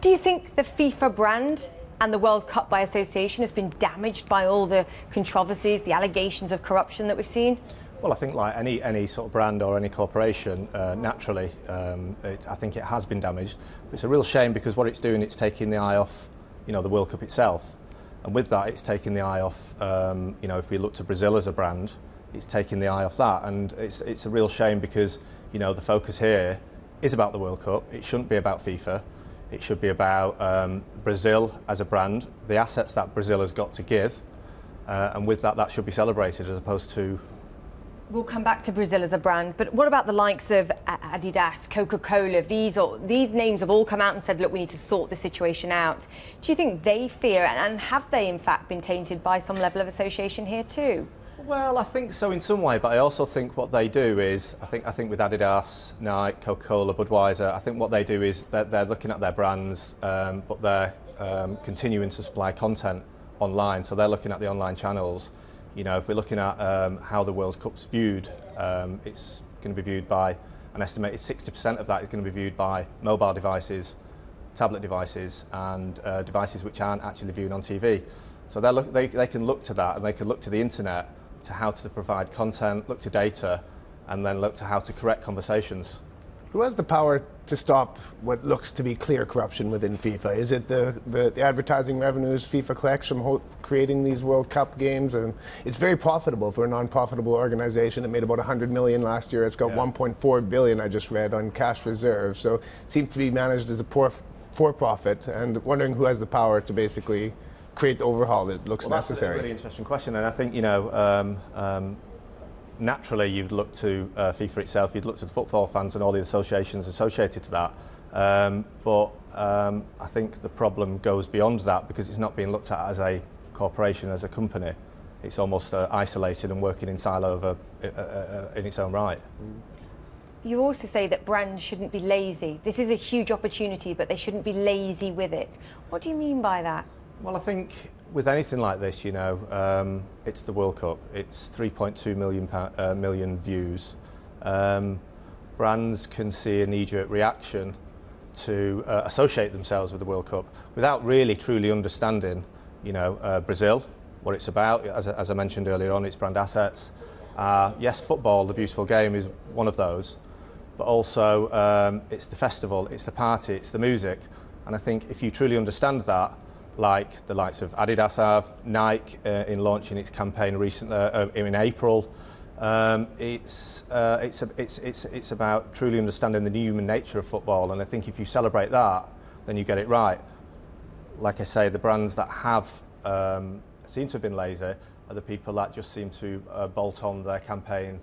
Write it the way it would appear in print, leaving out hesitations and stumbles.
Do you think the FIFA brand and the World Cup by association has been damaged by all the controversies, the allegations of corruption that we've seen? Well, I think like any sort of brand or any corporation, naturally, I think it has been damaged. But it's a real shame because what it's doing, it's taking the eye off, the World Cup itself. And with that, it's taking the eye off, if we look to Brazil as a brand, it's taking the eye off that. And it's a real shame because, the focus here is about the World Cup. It shouldn't be about FIFA. It should be about Brazil as a brand, the assets that Brazil has got to give. And with that, that should be celebrated as opposed to... We'll come back to Brazil as a brand, but what about the likes of Adidas, Coca-Cola? These names have all come out and said, look, we need to sort the situation out. Do you think they fear, and have they in fact been tainted by some level of association here too? Well, I think so in some way, but I also think what they do is, I think with Adidas, Nike, Coca-Cola, Budweiser, I think what they do is they're looking at their brands, but they're continuing to supply content online, so they're looking at the online channels. If we're looking at how the World Cup's viewed, it's going to be viewed by an estimated 60% of that is going to be viewed by mobile devices, tablet devices, and devices which aren't actually viewed on TV. So they can look to that, and they can look to the internet to how to provide content, look to data, and then look to how to correct conversations. Who has the power to stop what looks to be clear corruption within FIFA? Is it the advertising revenues FIFA collects from creating these World Cup games? And it's very profitable for a non-profitable organization. It made about 100 million last year. It's got 1.4 billion, I just read, on cash reserves. So it seems to be managed as a for-profit, and wondering who has the power to basically create the overhaul that looks necessary. That's a really interesting question, and I think, naturally, you'd look to FIFA itself, you'd look to the football fans and all the associations associated to that. But I think the problem goes beyond that because it's not being looked at as a corporation, as a company. It's almost isolated and working in silo in its own right. You also say that brands shouldn't be lazy. This is a huge opportunity, but they shouldn't be lazy with it. What do you mean by that? Well, I think with anything like this, it's the World Cup. It's 3.2 million views. Brands can see a knee-jerk reaction to associate themselves with the World Cup without really truly understanding, Brazil, what it's about. As I mentioned earlier on, its brand assets. Yes, football, the beautiful game, is one of those, but also it's the festival, it's the party, it's the music. And I think if you truly understand that, like the likes of Adidas have, Nike in launching its campaign recently in April. It's about truly understanding the human nature of football, and I think if you celebrate that, then you get it right. Like I say, the brands that have seem to have been lazy are the people that just seem to bolt on their campaign